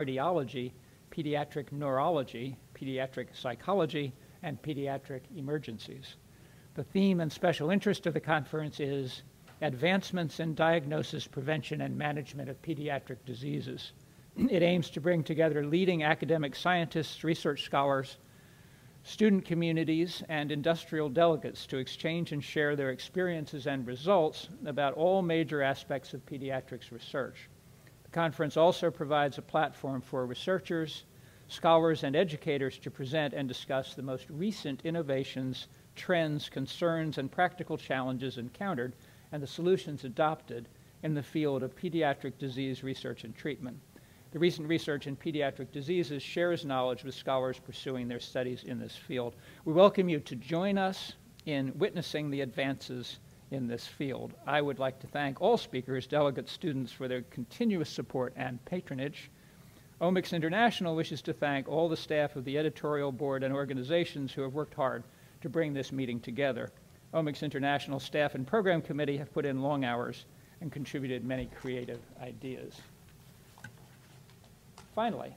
cardiology, pediatric neurology, pediatric psychology, and pediatric emergencies. The theme and special interest of the conference is Advancements in Diagnosis, Prevention, and Management of Pediatric Diseases. It aims to bring together leading academic scientists, research scholars, student communities, and industrial delegates to exchange and share their experiences and results about all major aspects of pediatrics research. The conference also provides a platform for researchers, scholars, and educators to present and discuss the most recent innovations, trends, concerns, and practical challenges encountered and the solutions adopted in the field of pediatric disease research and treatment. The recent research in pediatric diseases shares knowledge with scholars pursuing their studies in this field. We welcome you to join us in witnessing the advances in this field. I would like to thank all speakers, delegates, students for their continuous support and patronage. Omics International wishes to thank all the staff of the editorial board and organizations who have worked hard to bring this meeting together. Omics International staff and program committee have put in long hours and contributed many creative ideas. Finally,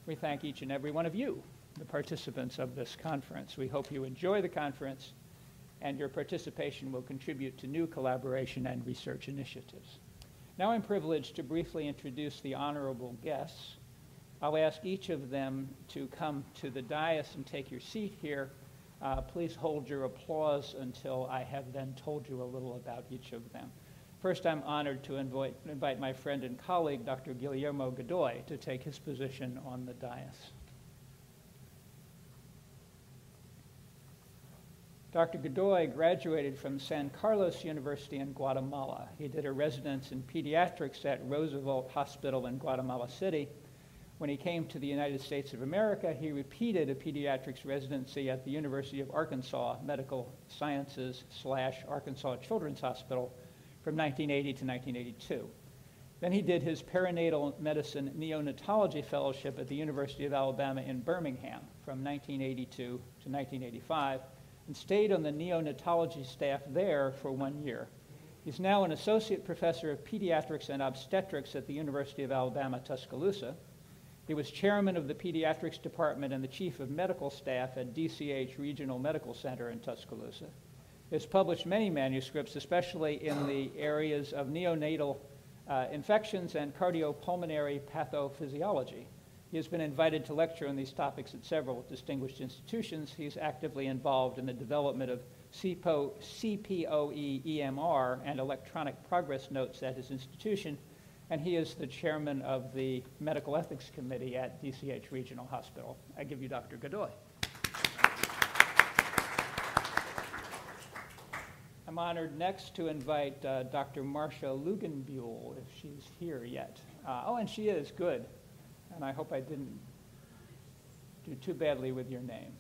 we thank each and every one of you, the participants of this conference. We hope you enjoy the conference and your participation will contribute to new collaboration and research initiatives. Now I'm privileged to briefly introduce the honorable guests. I'll ask each of them to come to the dais and take your seat here. Please hold your applause until I have then told you a little about each of them. First, I'm honored to invite my friend and colleague, Dr. Guillermo Godoy, to take his position on the dais. Dr. Godoy graduated from San Carlos University in Guatemala. He did a residence in pediatrics at Roosevelt Hospital in Guatemala City. When he came to the United States of America, he repeated a pediatrics residency at the University of Arkansas Medical Sciences / Arkansas Children's Hospital from 1980 to 1982. Then he did his perinatal medicine neonatology fellowship at the University of Alabama in Birmingham from 1982 to 1985 and stayed on the neonatology staff there for 1 year. He's now an associate professor of pediatrics and obstetrics at the University of Alabama, Tuscaloosa. He was chairman of the pediatrics department and the chief of medical staff at DCH Regional Medical Center in Tuscaloosa. He has published many manuscripts, especially in the areas of neonatal infections and cardiopulmonary pathophysiology. He has been invited to lecture on these topics at several distinguished institutions. He's actively involved in the development of CPOE EMR and electronic progress notes at his institution, and he is the chairman of the Medical Ethics Committee at DCH Regional Hospital. I give you Dr. Godoy. I'm honored next to invite Dr. Marcia Lugenbuehl, if she's here yet. Oh, and she is, good. And I hope I didn't do too badly with your name.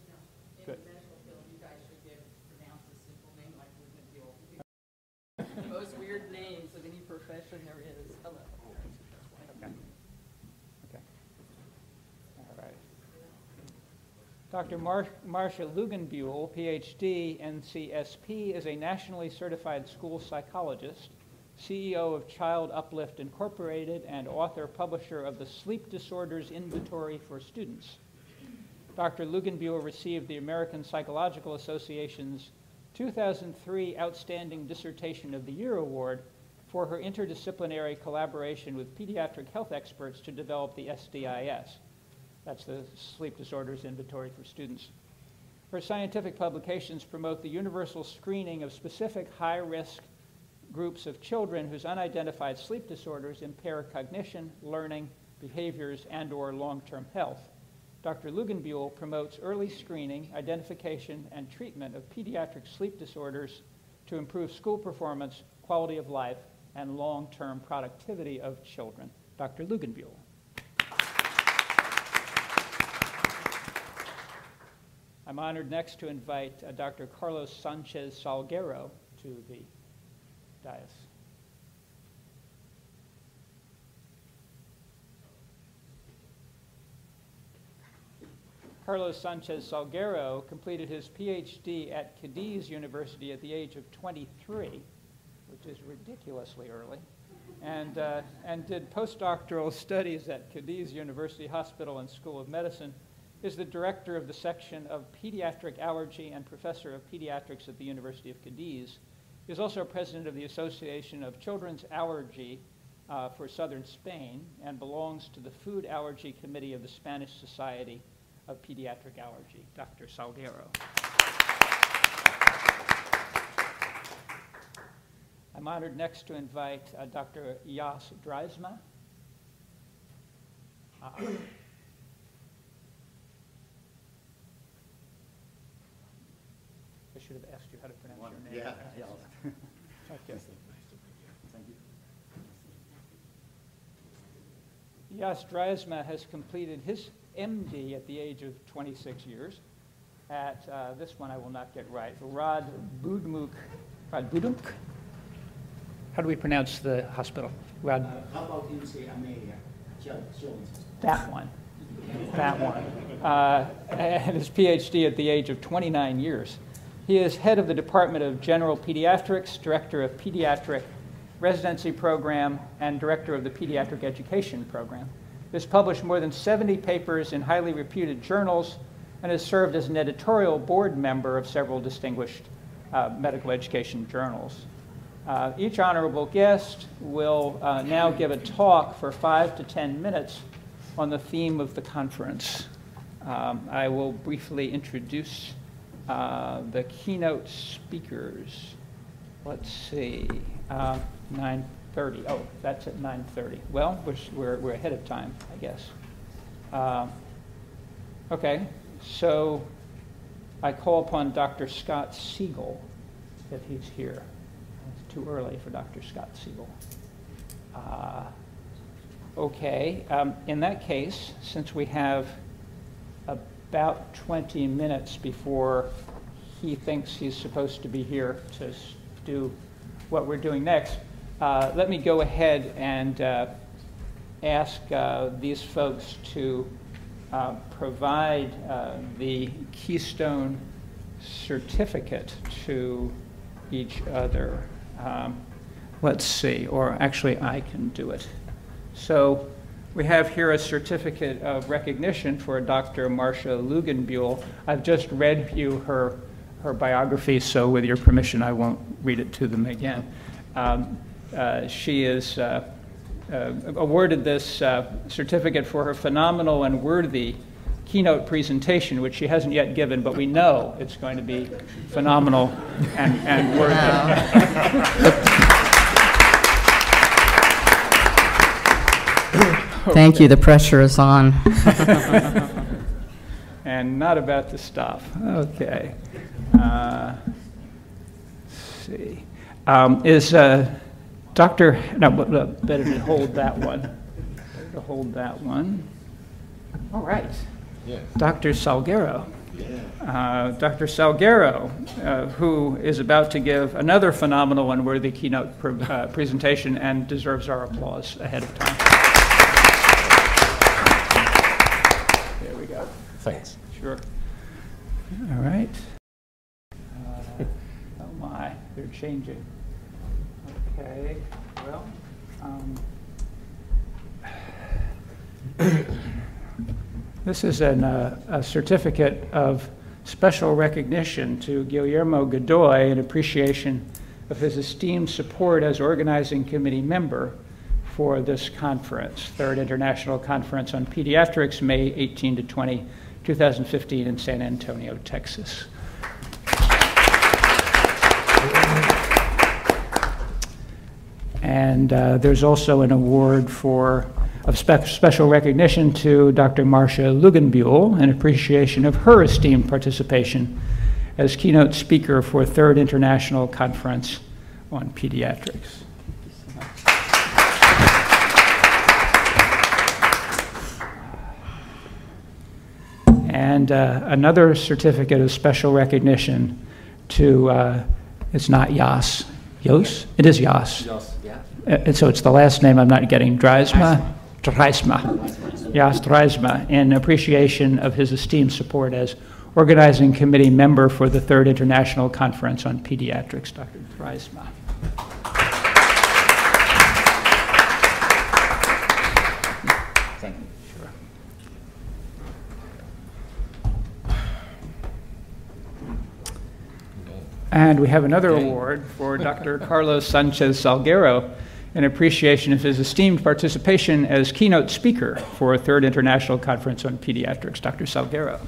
No, in good. the medical field, you guys should be able to pronounce a simple name like Lugenbuehl. The most weird names of any profession there is. Hello. Okay. Okay. All right. Dr. Marcia Lugenbuehl, PhD, NCSP, is a nationally certified school psychologist, CEO of Child Uplift Incorporated, and author-publisher of the Sleep Disorders Inventory for Students. Dr. Lugenbuehl received the American Psychological Association's 2003 Outstanding Dissertation of the Year Award for her interdisciplinary collaboration with pediatric health experts to develop the SDIS. That's the Sleep Disorders Inventory for Students. Her scientific publications promote the universal screening of specific high-risk groups of children whose unidentified sleep disorders impair cognition, learning, behaviors, and/or long-term health. Dr. Lugenbuehl promotes early screening, identification, and treatment of pediatric sleep disorders to improve school performance, quality of life, and long-term productivity of children. Dr. Lugenbuehl. I'm honored next to invite Dr. Carlos Sanchez Salguero to the dais. Carlos Sanchez Salguero completed his PhD at Cadiz University at the age of 23, which is ridiculously early, and did postdoctoral studies at Cadiz University Hospital and School of Medicine, is the director of the section of pediatric allergy and professor of pediatrics at the University of Cadiz. He is also president of the Association of Children's Allergy for Southern Spain and belongs to the Food Allergy Committee of the Spanish Society of Pediatric Allergy. Dr. Salguero. I'm honored next to invite Dr. Jas Drijsma. I should have asked you how to pronounce your name. Yeah. Okay. Thank you. Jas Drijsma has completed his MD at the age of 26 years at, this one I will not get right, Rad Budmuk. How do we pronounce the hospital? How about you say Amelia? That one. That one. And his PhD at the age of 29 years. He is head of the Department of General Pediatrics, director of Pediatric Residency Program, and director of the Pediatric Education Program. He has published more than 70 papers in highly reputed journals and has served as an editorial board member of several distinguished medical education journals. Each honorable guest will now give a talk for 5 to 10 minutes on the theme of the conference. I will briefly introduce the keynote speakers. Let's see, 9:30. Oh, that's at 9:30. Well, we're ahead of time, I guess. Okay, so I call upon Dr. Scott Siegel, if he's here. It's too early for Dr. Scott Siegel. Okay, in that case, since we have about 20 minutes before he thinks he's supposed to be here to do what we're doing next, let me go ahead and ask these folks to provide the Keystone certificate to each other. Let's see, or actually I can do it. So we have here a certificate of recognition for Dr. Marcia Lugenbuehl. I've just read you her biography, so with your permission, I won't read it to them again. She is awarded this certificate for her phenomenal and worthy keynote presentation, which she hasn't yet given, but we know it's going to be phenomenal and worthy. Thank you. The pressure is on. And not about to stop. Okay. Let's see. Is Dr. No, better to hold that one. Better to hold that one. All right. Yes. Dr. Salguero. Yeah. Dr. Salguero, who is about to give another phenomenal and worthy keynote presentation and deserves our applause ahead of time. There we go. Thanks. Sure. All right. Oh my, they're changing. Okay, well, this is a certificate of special recognition to Guillermo Godoy in appreciation of his esteemed support as organizing committee member for this conference, Third International Conference on Pediatrics, May 18 to 20, 2015 in San Antonio, Texas. And there's also an award of special recognition to Dr. Marcia Lugenbuehl in appreciation of her esteemed participation as keynote speaker for Third International Conference on Pediatrics. And another certificate of special recognition to, it's not Jas. Yos? It is Jas. Yes, yeah. And so it's the last name I'm not getting. Drijsma? Drijsma. Jas Drijsma, in appreciation of his esteemed support as organizing committee member for the Third International Conference on Pediatrics. Dr. Drijsma. And we have another award for Dr. Carlos Sanchez Salguero in appreciation of his esteemed participation as keynote speaker for a third International Conference on Pediatrics. Dr. Salguero.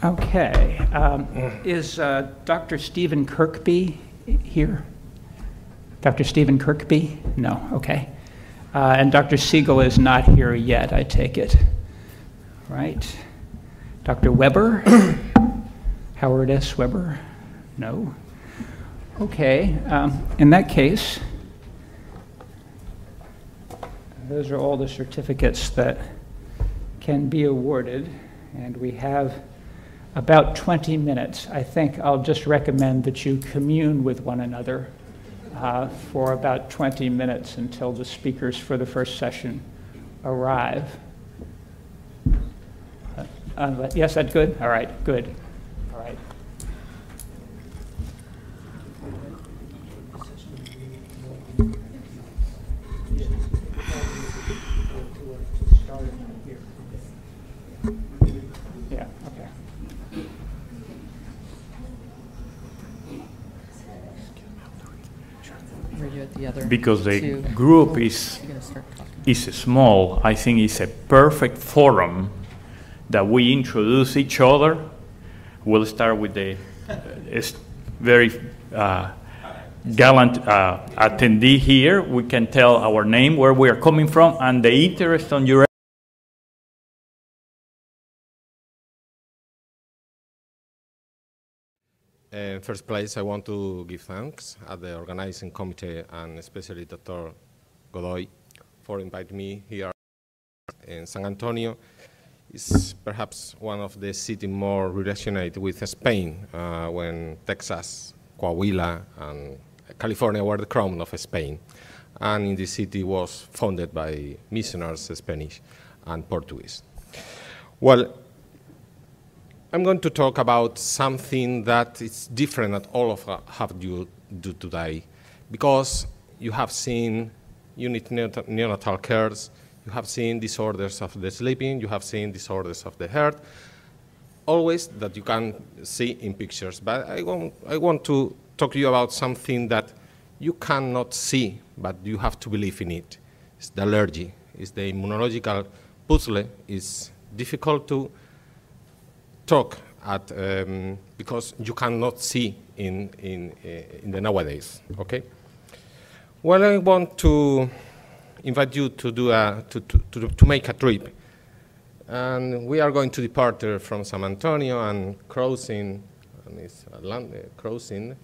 Okay. Is Dr. Stephen Kirkby here? Dr. Stephen Kirkby? No, okay. And Dr. Siegel is not here yet, I take it. Right. Dr. Weber? Howard S. Weber? No. Okay. In that case, those are all the certificates that can be awarded, and we have about 20 minutes. I think I'll just recommend that you commune with one another for about 20 minutes until the speakers for the first session arrive. Yes, that's good? All right, good. All right. Yeah, okay. Were you at the other? Because the two? group is You're gonna start talking. small, I think it's a perfect forum that we introduce each other. We'll start with the very gallant attendee here. We can tell our name, where we are coming from, and the interest on your In first place, I want to give thanks at the organizing committee and especially Dr. Godoy for inviting me here in San Antonio. It's perhaps one of the cities more related with Spain when Texas, Coahuila, and California were the crown of Spain. And in this city was founded by missionaries, Spanish and Portuguese. Well, I'm going to talk about something that is different than all of have you do today, because you have seen unit neonatal cares, you have seen disorders of the sleeping, you have seen disorders of the heart, always that you can see in pictures. But I want to talk to you about something that you cannot see, but you have to believe in it. It's the allergy. It's the immunological puzzle. It's difficult to talk at because you cannot see in the nowadays. Okay. Well, I want to invite you to do to make a trip, and we are going to depart from San Antonio and crossing the Atlantic Ocean.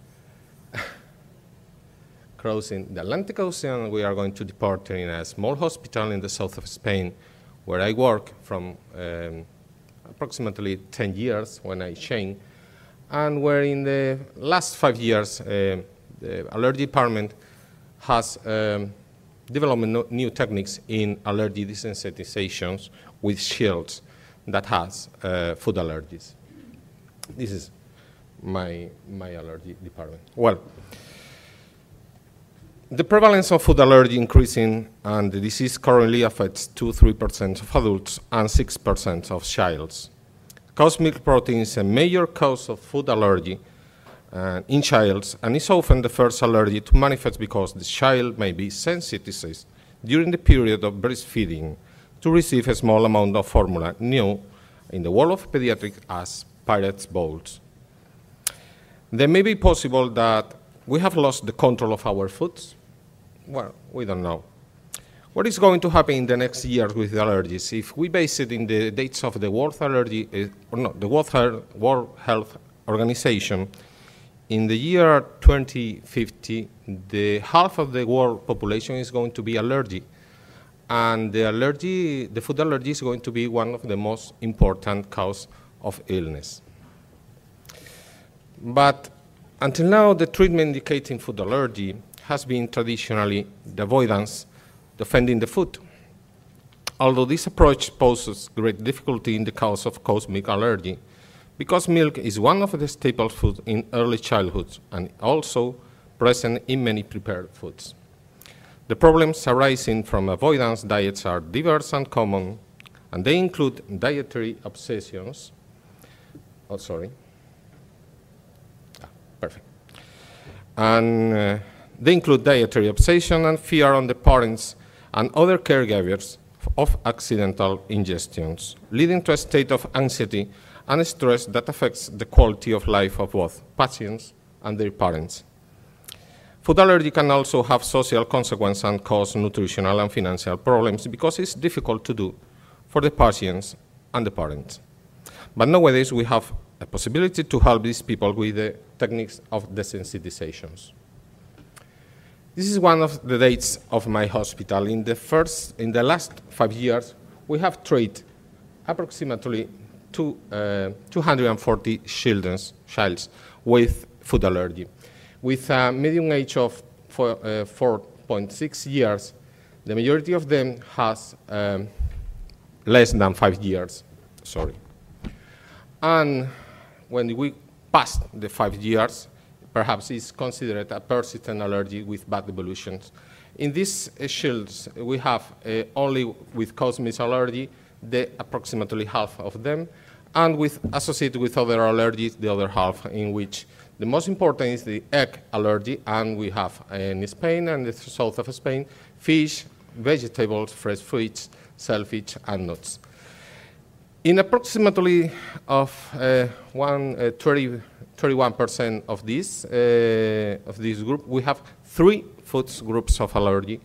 We are going to depart in a small hospital in the south of Spain, where I work from approximately 10 years when I changed, and where in the last 5 years the allergy department has developed new techniques in allergy desensitizations with shields that has food allergies. This is my allergy department. Well, the prevalence of food allergy increasing, and the disease currently affects 2–3% of adults and 6% of childs. Cow's milk protein is a major cause of food allergy in childs, and is often the first allergy to manifest because the child may be sensitized during the period of breastfeeding to receive a small amount of formula known in the world of pediatrics as Pirate's Bowls. There may be possible that we have lost the control of our foods. Well, we don't know. What is going to happen in the next years with allergies? If we base it in the dates of the World World Health Organization, in the year 2050, the half of the world population is going to be allergic, and the food allergy is going to be one of the most important causes of illness. But until now, the treatment indicating food allergy has been traditionally the avoidance, defending the food. Although this approach poses great difficulty in the cause of cow's milk allergy, because milk is one of the staple foods in early childhood and also present in many prepared foods. The problems arising from avoidance diets are diverse and common, and they include dietary obsessions. Oh, sorry. Perfect. And they include dietary obsession and fear on the parents and other caregivers of accidental ingestions, leading to a state of anxiety and stress that affects the quality of life of both patients and their parents. Food allergy can also have social consequences and cause nutritional and financial problems because it's difficult to do for the patients and the parents. But nowadays we have a possibility to help these people with the techniques of desensitizations. This is one of the dates of my hospital. In the last 5 years, we have treated approximately 240 children with food allergy. With a median age of 4.6 years, the majority of them has less than 5 years, sorry. And when we pass the 5 years, perhaps it's considered a persistent allergy with bad evolutions. In these shields, we have only with cosmic allergy, approximately half of them, and associated with other allergies, the other half, in which the most important is the egg allergy, and we have in Spain and the south of Spain, fish, vegetables, fresh fruits, shellfish, and nuts. In approximately of 31% of this group, we have 3 food groups of allergy,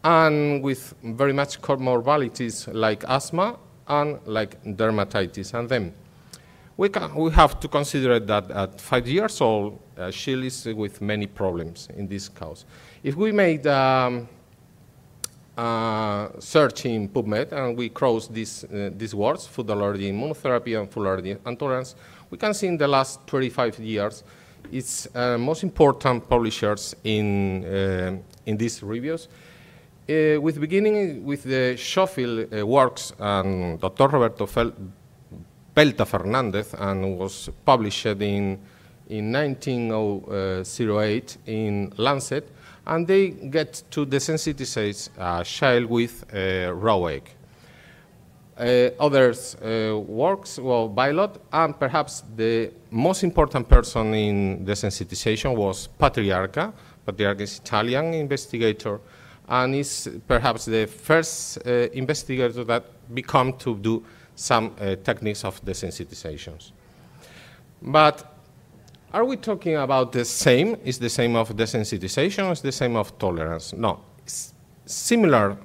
and with very much comorbidities like asthma and like dermatitis. And then we have to consider that at 5 years old, she is with many problems in this cause. If we made search in PubMed and we cross these words, food allergy, immunotherapy, and food allergy intolerance, we can see in the last 25 years, it's most important publishers in these reviews. Beginning with the Schofield works and Dr. Roberto Pelta Fernandez, and was published in 1908 in Lancet, and they get to desensitize a child with raw egg. Others works, well, Bilot, and perhaps the most important person in desensitization was Patriarca. Patriarca is Italian investigator, and is perhaps the first investigator that become to do some techniques of desensitizations. But are we talking about the same? Is the same of desensitization? Is the same of tolerance? No, it's similar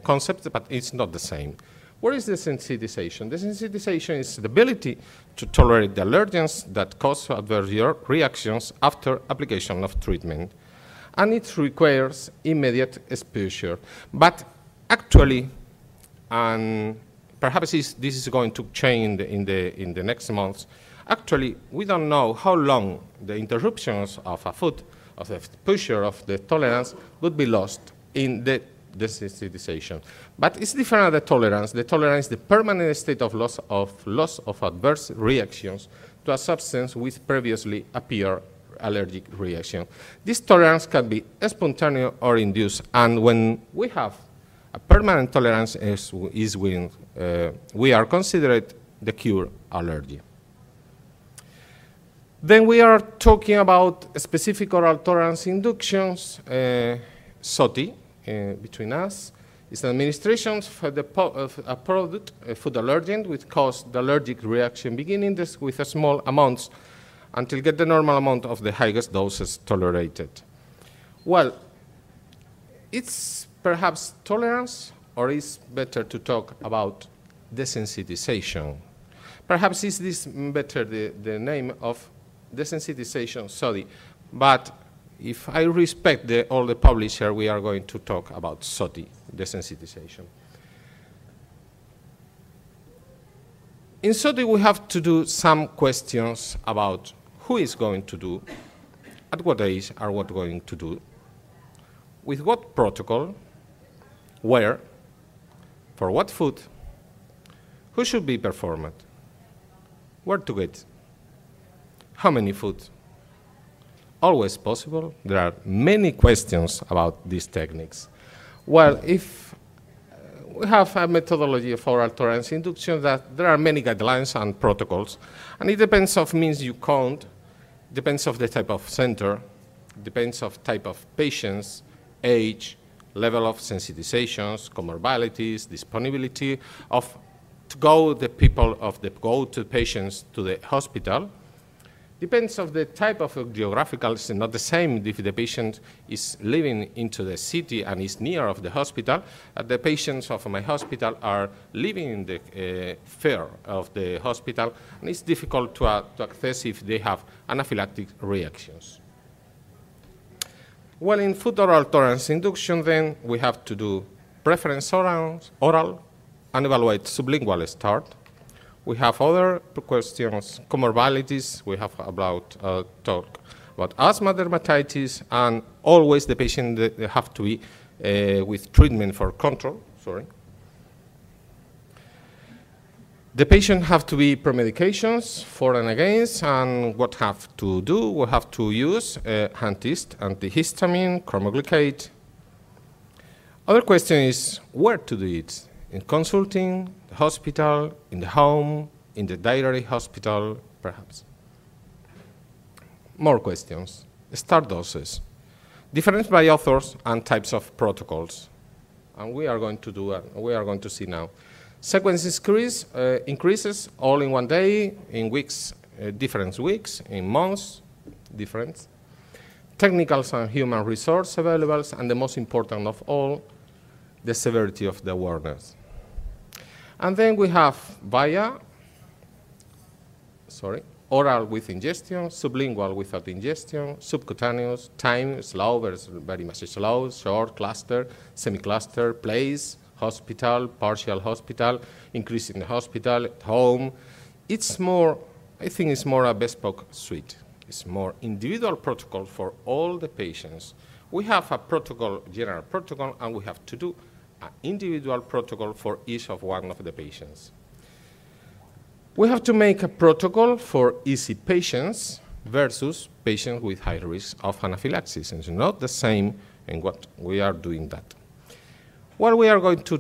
concept, but it's not the same. What is desensitization? Desensitization is the ability to tolerate the allergens that cause adverse reactions after application of treatment, and it requires immediate exposure. But actually, and perhaps this is going to change in the next months, actually, we don't know how long the interruptions of a food, of the exposure of the tolerance, would be lost in the desensitization. But it's different than the tolerance. The tolerance is the permanent state of loss of adverse reactions to a substance with previously appeared allergic reaction. This tolerance can be spontaneous or induced, and when we have a permanent tolerance is when we are considered the cure allergy. Then we are talking about specific oral tolerance inductions, SOTI, between us. It's an administration for a product, a food allergen, which causes the allergic reaction beginning with small amounts until get the normal amount of the highest doses tolerated. Well, it's perhaps tolerance, or is better to talk about desensitization. Perhaps is this better the name of desensitization, SOTI, but if I respect all the publishers, we are going to talk about SOTI, desensitization. In SOTI, we have to do some questions about who is going to do, at what age are we going to do, with what protocol, where, for what food, who should be performed, where to get, how many food, always possible. There are many questions about these techniques. Well, if we have a methodology of oral tolerance induction that there are many guidelines and protocols, and it depends of means you count, depends of the type of center, depends of type of patients, age, level of sensitizations, comorbidities, disponibility of to go the people of the go to patients to the hospital. Depends of the type of geographical, it's not the same if the patient is living into the city and is near of the hospital. The patients of my hospital are living in the fair of the hospital, and it's difficult to access if they have anaphylactic reactions. Well, in food oral tolerance induction, then we have to do preference oral and evaluate sublingual start. We have other questions, comorbidities. We have about talk about asthma, dermatitis, and always the patient they have to be with treatment for control. Sorry. The patient have to be premedications for and against, and what have to do? We have to use antihistamine, chromoglycate. Other question is where to do it. In consulting, the hospital, in the home, in the diary hospital, perhaps. More questions. Start doses. Difference by authors and types of protocols. And we are going to do, we are going to see now. Sequence increases all in one day, in weeks, different weeks, in months, different. Technicals and human resource available, and the most important of all, the severity of the awareness. And then we have oral with ingestion, sublingual without ingestion, subcutaneous, time, slow, very much slow, short, cluster, semi-cluster, place, hospital, partial hospital, increase in the hospital, at home. It's more, I think it's more a bespoke suite. It's more individual protocol for all the patients. We have a protocol, general protocol, and we have to do an individual protocol for each of one of the patients. We have to make a protocol for easy patients versus patients with high risk of anaphylaxis. And it's not the same in what we are doing that. Well, we are going to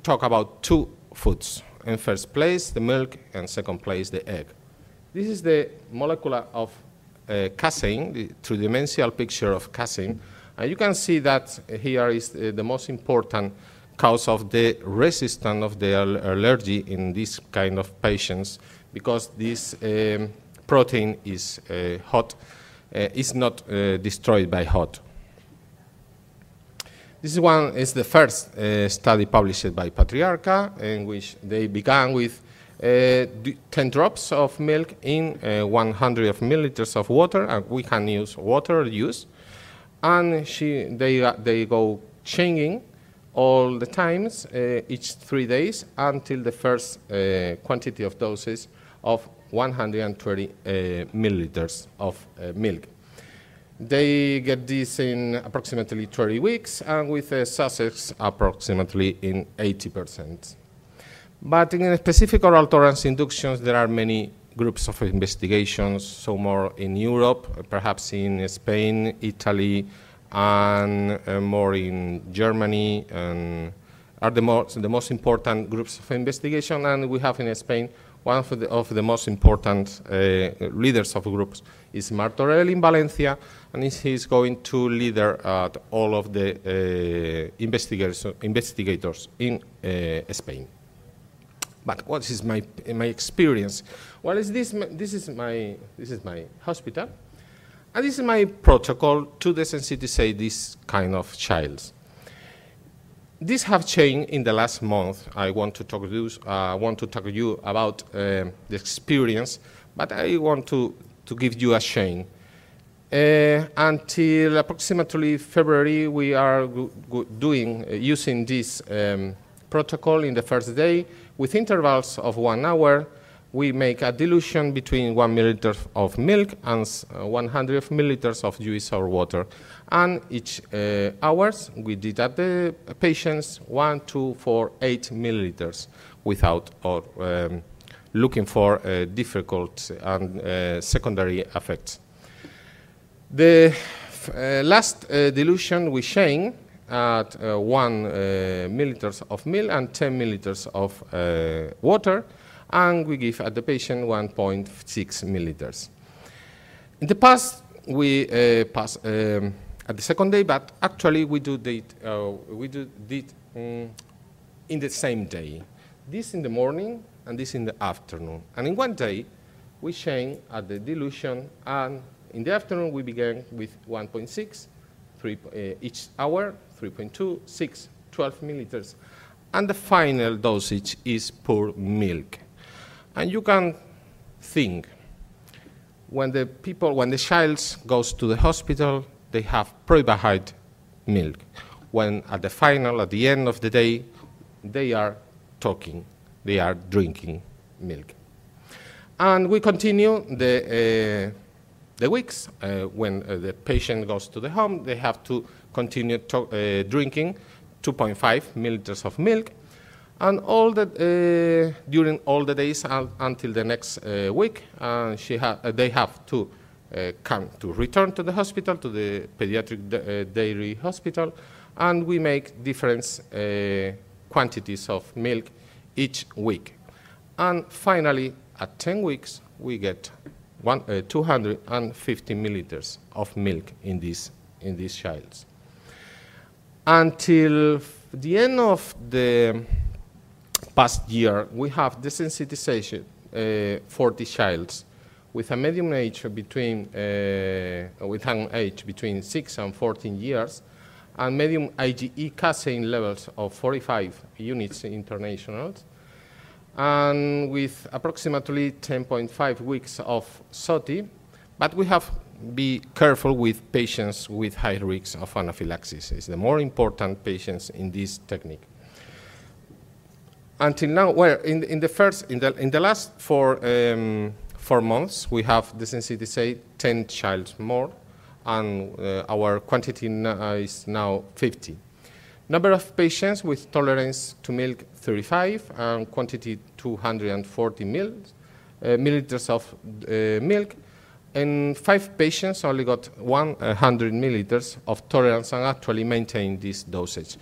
talk about two foods. In first place, the milk, and second place, the egg. This is the molecule of casein, the three-dimensional picture of casein. And you can see that here is the most important cause of the resistance of the allergy in this kind of patients, because this protein is hot, is not destroyed by hot. This one is the first study published by Pediatrics, in which they began with 10 drops of milk in 100 milliliters of water, and we can use water use. And they go changing all the times, each 3 days, until the first quantity of doses of 120 milliliters of milk. They get this in approximately 30 weeks, and with success approximately in 80%. But in specific oral tolerance inductions, there are many groups of investigations, some more in Europe, perhaps in Spain, Italy, and more in Germany, and are the most important groups of investigation. And we have in Spain one of the most important leaders of groups is Martorell in Valencia, and he's going to lead all of the investigators in Spain. But what is my experience? Well, this is my hospital, and this is my protocol to desensitize this kind of child. These have changed in the last month. I want to talk to you about the experience, but I want to give you a change. Until approximately February, we are using this protocol in the first day with intervals of 1 hour. We make a dilution between 1 milliliter of milk and 100 milliliters of juice or water. And each hours, we did at the patients 1, 2, 4, 8 milliliters without or looking for difficult and secondary effects. The last dilution we change at 1 milliliters of milk and 10 milliliters of water, and we give at the patient 1.6 milliliters. In the past, we pass at the second day, but actually we do it in the same day. This in the morning and this in the afternoon. And in one day, we change at the dilution, and in the afternoon we began with 1.6, each hour, 3.2, 6, 12 milliliters, and the final dosage is pure milk. And you can think, when the child goes to the hospital, they have purified milk. When at the end of the day, they are talking, they are drinking milk. And we continue the weeks. When the patient goes to the home, they have to continue drinking 2.5 milliliters of milk, and during all the days until the next week, they have to return to the hospital, to the pediatric dairy hospital, and we make different quantities of milk each week. And finally, at 10 weeks, we get 250 milliliters of milk in these childs. Until the end of the past year, we have desensitization for the childs with a medium age between with an age between 6 and 14 years, and medium IgE casein levels of 45 units international, and with approximately 10.5 weeks of SOTI, but we have to be careful with patients with high risks of anaphylaxis. It's the more important patients in this technique. Until now, well, in the last 4 months, we have desensitized 10 children more, and our quantity is now 50. Number of patients with tolerance to milk, 35, and quantity 240 milliliters of milk. And 5 patients only got 100 milliliters of tolerance and actually maintained this dosage.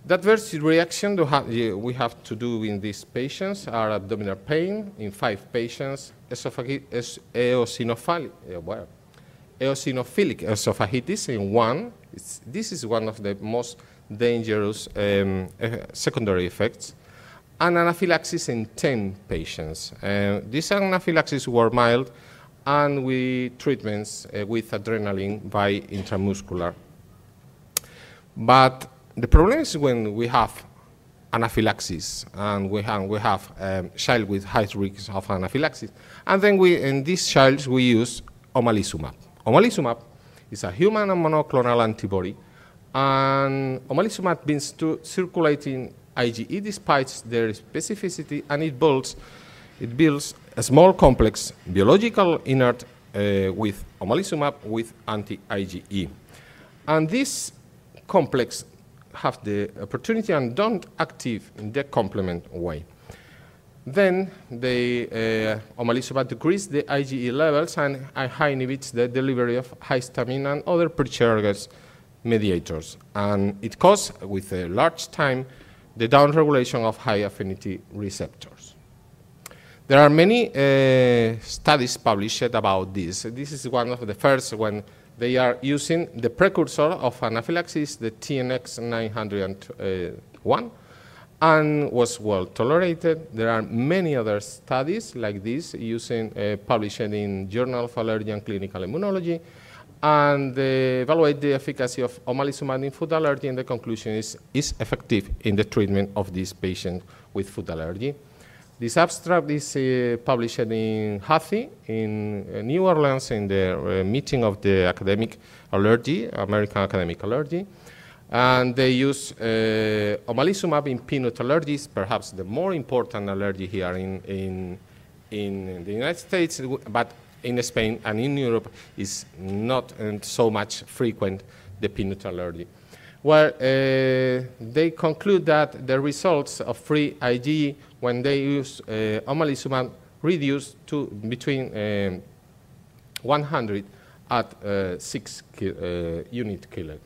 The adverse reaction we have to do in these patients are abdominal pain in 5 patients, eosinophilic esophagitis in 1. This is one of the most dangerous secondary effects, and anaphylaxis in 10 patients. These anaphylaxis were mild, and with treatments with adrenaline by intramuscular. But the problem is when we have anaphylaxis, and we have a child with high risk of anaphylaxis, and then in these childs we use omalizumab. Omalizumab is a human monoclonal antibody, and omalizumab binds to circulating IgE despite their specificity, and it builds a small complex biological inert with omalizumab with anti-IgE. And this complex have the opportunity and don't active in the complement way. Then omalizumab decreases the IgE levels and high inhibits the delivery of histamine and other pre-Chargas mediators. And it causes, with a large time, the downregulation of high affinity receptors. There are many studies published about this. This is one of the first when they are using the precursor of anaphylaxis, the TNX 901, and was well tolerated. There are many other studies like this published in Journal of Allergy and Clinical Immunology, and they evaluate the efficacy of omalizumab in food allergy, and the conclusion is effective in the treatment of these patients with food allergy. This abstract is published in HACI in New Orleans in the meeting of the academic allergy, American Academic Allergy. And they use omalizumab in peanut allergies, perhaps the more important allergy here in the United States, but in Spain and in Europe is not so much frequent, the peanut allergy. Where they conclude that the results of free IgE when they use omalizumab reduced to between 100 at 6 unit kilo.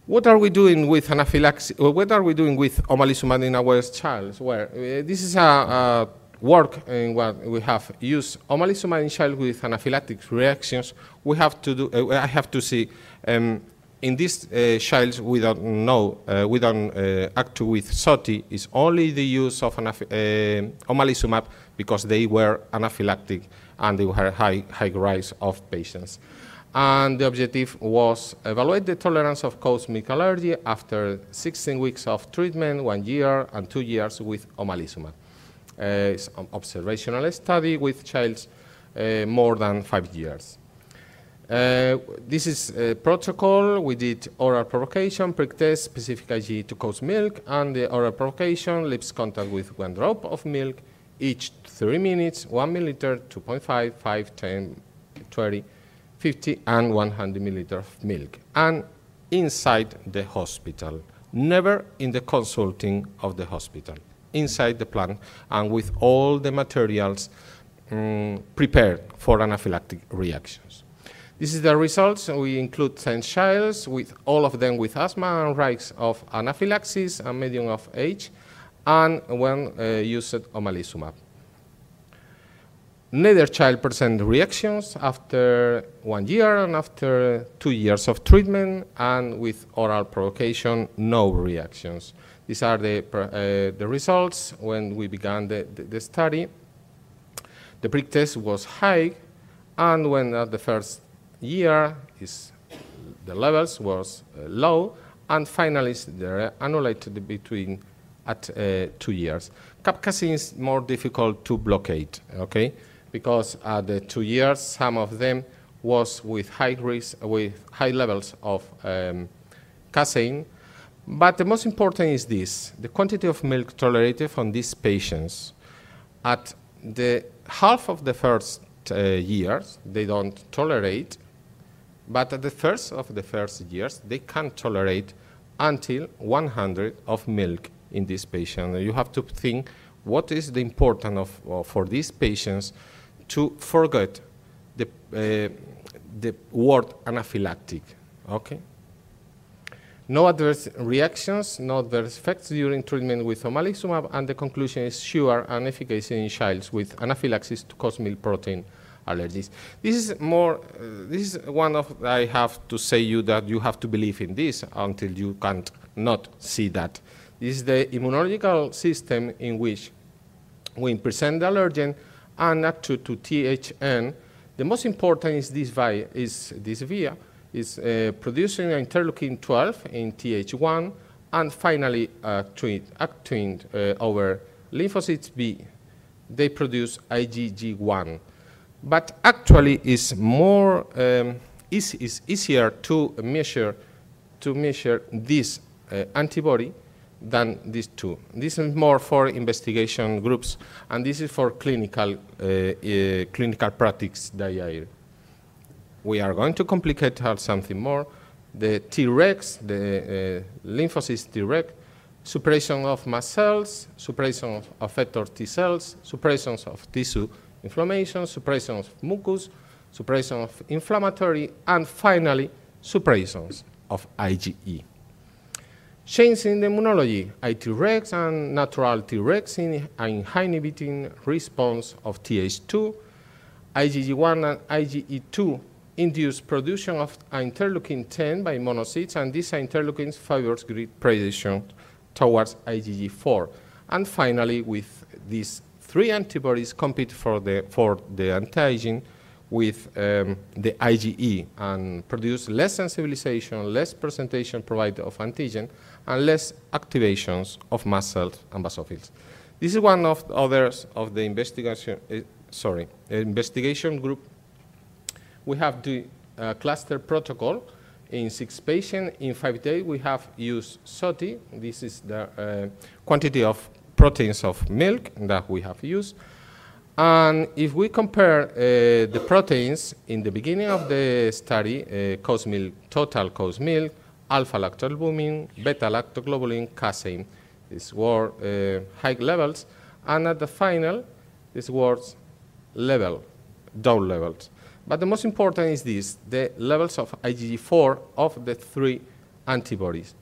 What are we doing with anaphylaxis? What are we doing with omalizumab in our child? Well, this is a work in what we have used omalizumab in child with anaphylactic reactions. We have to do. I have to see in these child we don't know. We don't act with SOTI. It's only the use of omalizumab because they were anaphylactic and they were high rise of patients. And the objective was evaluate the tolerance of cow's milk allergy after 16 weeks of treatment, 1 year and 2 years with omalizumab. It's an observational study with children more than 5 years. This is a protocol. We did oral provocation, prick test, specific IgE to cow's milk, and the oral provocation lips contact with 1 drop of milk each 3 minutes, 1 milliliter, 2.5, 5, 10, 20, 50 and 100 milliliters of milk, and inside the hospital, never in the consulting of the hospital, inside the plant, and with all the materials prepared for anaphylactic reactions. This is the results. We include 10 children, with all of them with asthma and risks of anaphylaxis and median of age, and when used omalizumab. Neither child present reactions after 1 year and after 2 years of treatment, and with oral provocation, no reactions. These are the results when we began the study. The prick test was high, and when at the first year the levels was low, and finally they're annullated between at 2 years. Capsaicin is more difficult to blockade, okay? Because at the 2 years, some of them was with high risk, with high levels of casein. But the most important is this: the quantity of milk tolerated from these patients. At the half of the first years, they don't tolerate, but at the first years, they can tolerate until 100 of milk in this patient. You have to think what is the importance for these patients to forget the word anaphylactic, okay? No adverse reactions, no adverse effects during treatment with omalizumab, and the conclusion is sure and efficacy in children with anaphylaxis to cow's milk protein allergies. This is more, this is one of, I have to say you that you have to believe in this until you can't not see that. This is the immunological system in which we present the allergen and act to THN. The most important is this via, producing interleukin 12 in Th1, and finally acting over lymphocytes B. They produce IgG1. But actually it's more is easier to measure this antibody than these two. This is more for investigation groups, and this is for clinical practice diary. We are going to complicate something more. The Tregs, the lymphocytes Treg, suppression of mast cells, suppression of effector T cells, suppression of tissue inflammation, suppression of mucus, suppression of inflammatory, and finally, suppressions of IgE. Change in the immunology, Tregs and natural Tregs inhibiting response of Th2, IgG1 and IgE2 induce production of interleukin 10 by monocytes, and these interleukins favors great predation towards IgG4. And finally, with these 3 antibodies compete for the antigen with the IgE and produce less sensibilization, less presentation provided of antigen, and less activations of mast cells and basophils. This is one of the others of the investigation group. We have the cluster protocol in 6 patients. In 5 days, we have used SOTI. This is the quantity of proteins of milk that we have used. And if we compare the proteins in the beginning of the study, cow's milk, total cow's milk, alpha-lactalbumin, beta-lactoglobulin, casein, these were high levels, and at the final, this was down levels. But the most important is this, the levels of IgG4 of the 3 antibodies.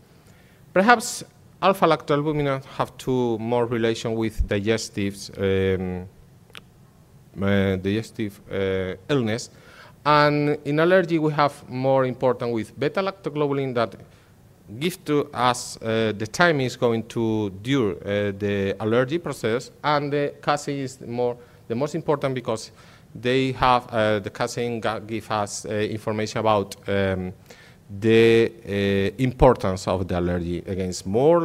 Perhaps alpha-lactalbumin have more relation with digestive illness, and in allergy we have more important with beta-lactoglobulin that give to us the time is going to dure the allergy process, and the casein is the most important because they have the casein give us information about the importance of the allergy. Against more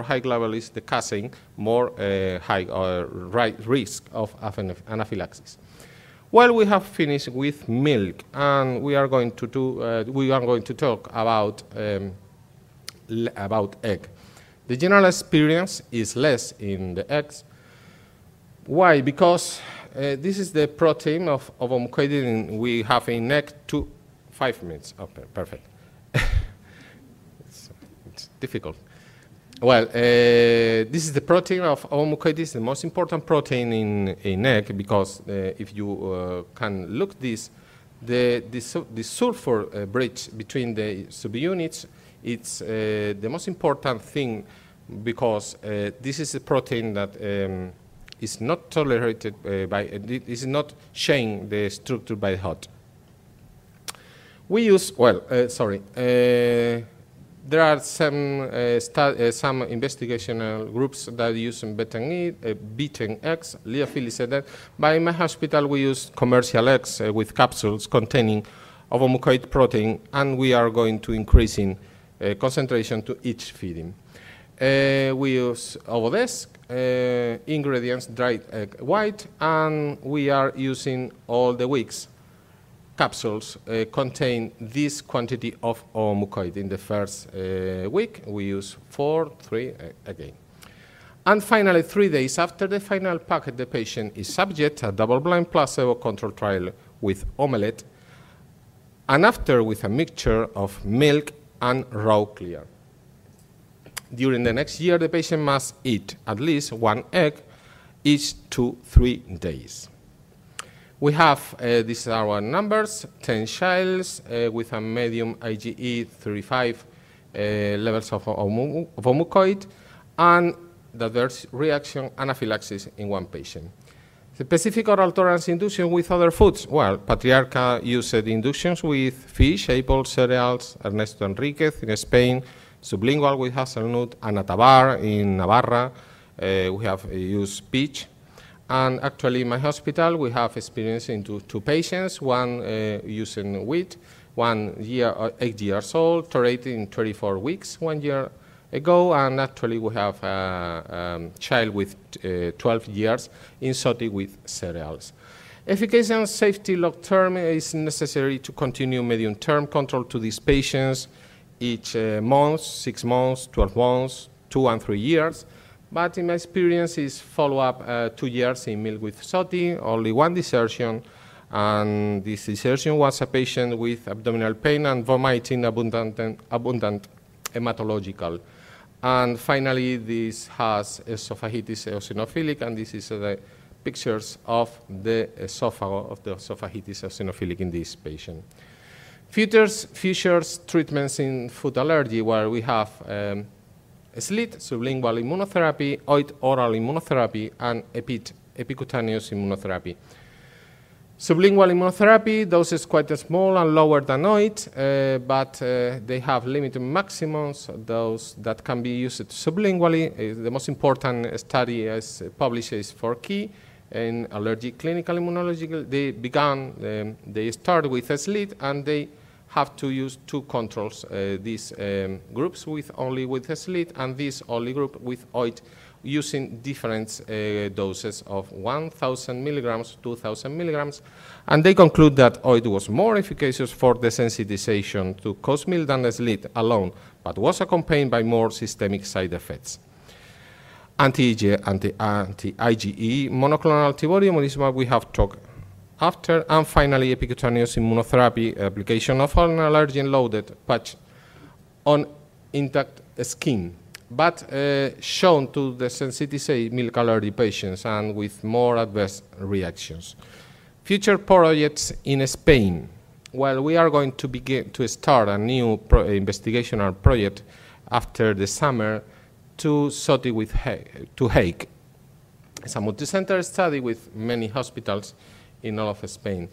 high level is the casein, more high risk of anaphylaxis. Well, we have finished with milk, and we are going to talk about egg. The general experience is less in the eggs. Why? Because this is the protein of ovomucoides we have in egg. 5 minutes. Oh, perfect. it's difficult. Well, this is the protein of ovomucoides, the most important protein in egg, because if you can look this, the sulfur bridge between the subunits, it's the most important thing, because this is a protein that is not tolerated it is not changing the structure by hot. We use, there are some investigational groups that use beaten eggs, Liophilis said. By my hospital, we use commercial eggs with capsules containing ovomucoid protein, and we are going to increasing concentration to each feeding. We use Ovodesk, ingredients, dried egg white, and we are using all the weeks. Capsules contain this quantity of ovomucoid. In the first week, we use 3 again. And finally, 3 days after the final packet, the patient is subject to a double-blind placebo control trial with omelette, and after with a mixture of milk and raw clear. During the next year, the patient must eat at least 1 egg each 2 to 3 days. We have, these are our numbers, 10 childs with a medium IgE 35 levels of ovomucoid, and the adverse reaction anaphylaxis in 1 patient. Specific oral tolerance induction with other foods. Well, Patriarca used inductions with fish, apple, cereals, Ernesto Enriquez in Spain, sublingual with hazelnut, Ana Tabar in Navarra. We have used peach. And actually, in my hospital, we have experience in two patients, one using wheat, 8 years old, tolerated in 24 weeks 1 year ago, and actually we have a child with 12 years in SOTI with cereals. Efficacy and safety long-term is necessary to continue medium-term control to these patients each month, 6 months, 12 months, 2 and 3 years. But in my experience is follow-up 2 years in milk with SOTI, only 1 desertion, and this desertion was a patient with abdominal pain and vomiting abundant hematological. And finally, this has esophagitis eosinophilic, and this is the pictures of the esophagus of the esophagitis eosinophilic in this patient. Futures treatments in food allergy, where we have SLIT, sublingual immunotherapy, OIT, oral immunotherapy, and epicutaneous immunotherapy. Sublingual immunotherapy, doses quite small and lower than OIT, but they have limited maximums, those that can be used sublingually. The most important study is published is for key in allergic clinical immunology. They start with SLIT, and they have to use 2 controls, these groups only with SLIT, and this only group with OIT, using different doses of 1,000 milligrams, 2,000 milligrams, and they conclude that OIT was more efficacious for desensitization to cause meal than SLIT alone, but was accompanied by more systemic side effects. Anti-IgE monoclonal antibody, omalizumab, we have talked after, and finally epicutaneous immunotherapy, application of an allergen-loaded patch on intact skin, but shown to desensitize milk allergy patients and with more adverse reactions. Future projects in Spain. well, we are going to begin to start a new investigational project after the summer to SOTI to Hague. It's a multi-center study with many hospitals in all of Spain.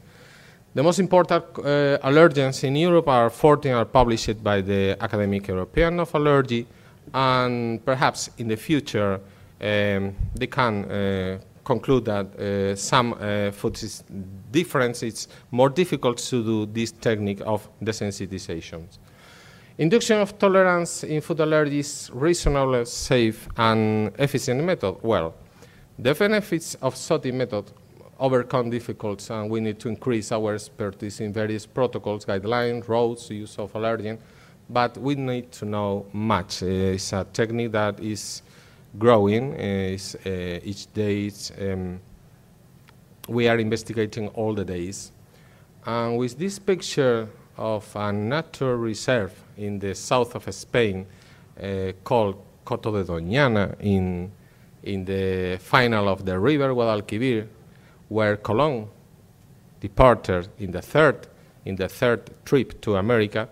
The most important allergens in Europe are 14 are published by the Academic European of Allergy, and perhaps in the future they can conclude that some food is different. It's more difficult to do this technique of desensitization. Induction of tolerance in food allergies, reasonable, safe, and efficient method. Well, the benefits of SOTI method overcome difficulties, and we need to increase our expertise in various protocols, guidelines, routes, use of allergen, but we need to know much. It's a technique that is growing. Each day we are investigating all the days. And with this picture of a nature reserve in the south of Spain called Coto de Doñana in the final of the river Guadalquivir, where Colón departed in the third trip to America,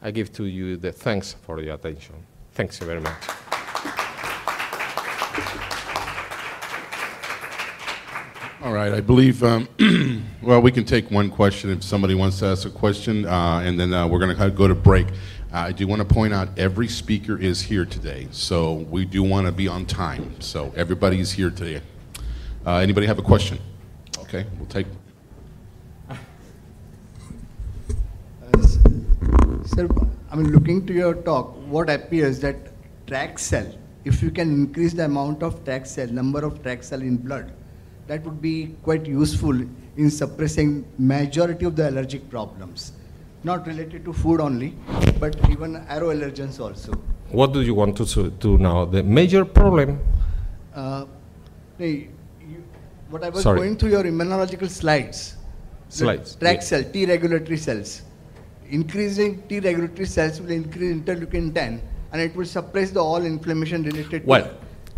I give to you the thanks for your attention. Thanks very much. All right, I believe, well, we can take one question if somebody wants to ask a question, and then we're going to go to break. I do want to point out every speaker is here today, so we do want to be on time. So everybody is here today. Anybody have a question? Okay, we'll take. Sir, I mean, looking to your talk, what appears that tract cell, if you can increase the amount of tract cell, number of tract cell in blood, that would be quite useful in suppressing majority of the allergic problems. Not related to food only, but even aeroallergens also. What do you want to do now? The major problem? What I was going through your immunological slides. Slides. Tract cell, T regulatory cells. Increasing T regulatory cells will increase interleukin 10, and it will suppress the all inflammation related well, to.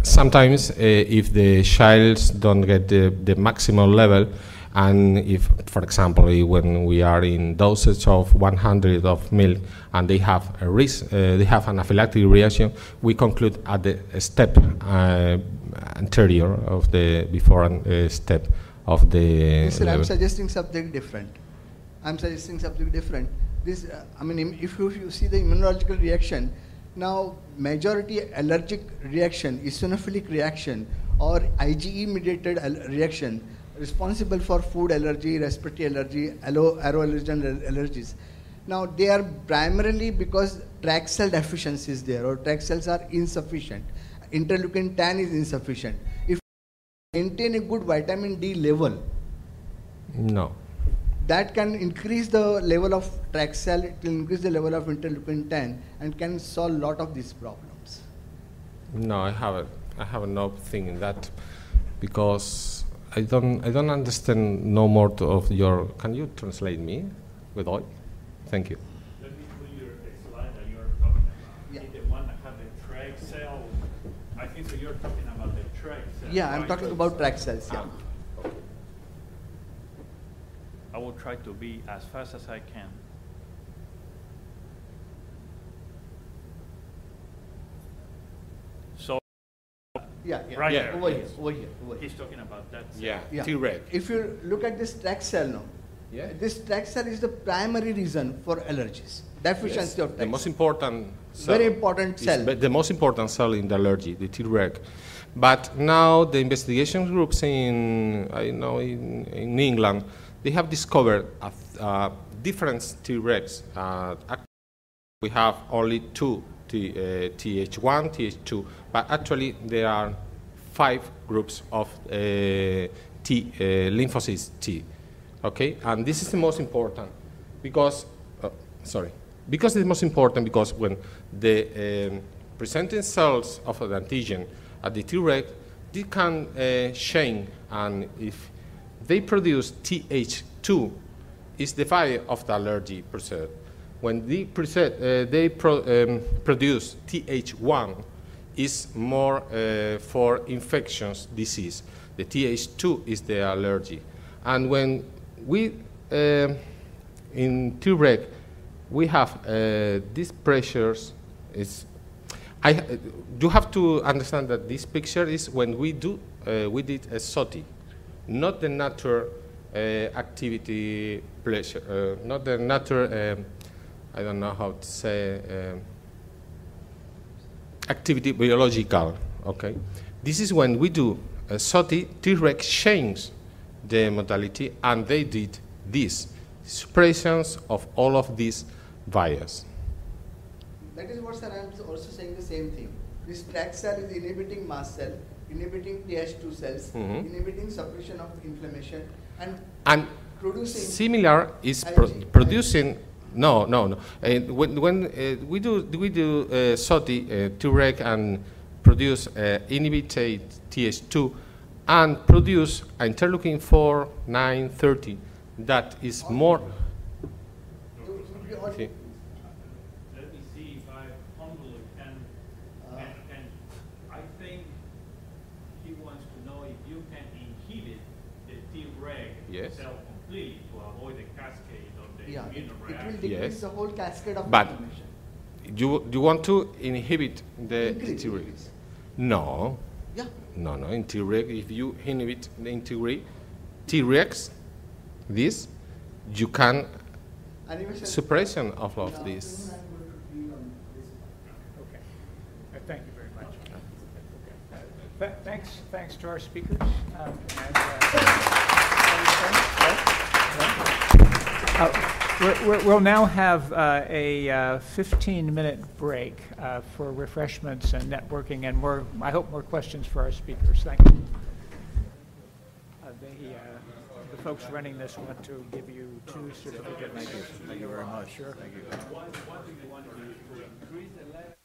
Sometimes if the childs don't get the maximum level, and if, for example, when we are in dosage of 100 of milk and they have a risk, they have an anaphylactic reaction, we conclude at the step anterior of the before step of the. Sir, I'm suggesting something different. This, I mean, if you see the immunological reaction, now majority allergic reaction, eosinophilic reaction, or IgE mediated reaction responsible for food allergy, respiratory allergy, aeroallergen allergies. Now they are primarily because tract cell deficiency is there, or tract cells are insufficient. Interleukin 10 is insufficient. If you maintain a good vitamin D level, no, that can increase the level of tract cell, it will increase the level of interleukin 10 and can solve a lot of these problems. No, I have no thing in that, because I don't understand no more of your. Can you translate me with all? Thank you. Let me put your slide that you're talking about. Yeah. The one that have the tract cell. I think so. You're talking about the tract cell. Yeah, I'm right? talking about tract cells. Yeah. I will try to be as fast as I can. So, Yeah, right there. Over here. He's talking about that cell. Yeah, T-reg. If you look at this tract cell now, Yeah. this tract cell is the primary reason for allergies. Deficiency of tract The most cell. important cell. Very important cell. The most important cell in the allergy, the T-reg. But now the investigation groups in England, they have discovered different T-regs. We have only two, Th1, Th2, but actually there are 5 groups of lymphocytes T. Okay, and this is the most important because, because it's most important because when the presenting cells of an antigen at the Treg, they can change, and if they produce Th2, is the fire of the allergy percent. When they produce Th1, is more for infectious disease. The Th2 is the allergy, and when we in T-reg, we have these pressures. You have to understand that this picture is when we did a SOTI, not the natural activity pressure, not the natural, I don't know how to say, activity biological, okay? This is when we do a SOTI, T-reg change the modality, and they did this, suppressions of all of these bias. That is what, sir, I am also saying the same thing. This TRAC cell is inhibiting mast cell, inhibiting Th2 cells, inhibiting suppression of inflammation, and producing. Similar is producing. No. When we do SOTI, T-reg, and produce inhibited Th2, and produce interleukin 4, 9, 30, that is more. Okay. Let me see if I humbly can. I think he wants to know if you can inhibit the T-reg cell completely to avoid the cascade of the immune reaction. It will decrease the whole cascade of But inflammation. you want to inhibit the T-reg? No. Yeah. No. In T-reg, if you inhibit the T-regs, this, you can suppression of this. Okay. Thank you very much. Thanks to our speakers. We'll now have a 15-minute break for refreshments and networking, and I hope more questions for our speakers. Thank you. The folks running this want to give you 2 certificates. Thank you very much. Sure. Thank you. One thing they want to do is to increase the level.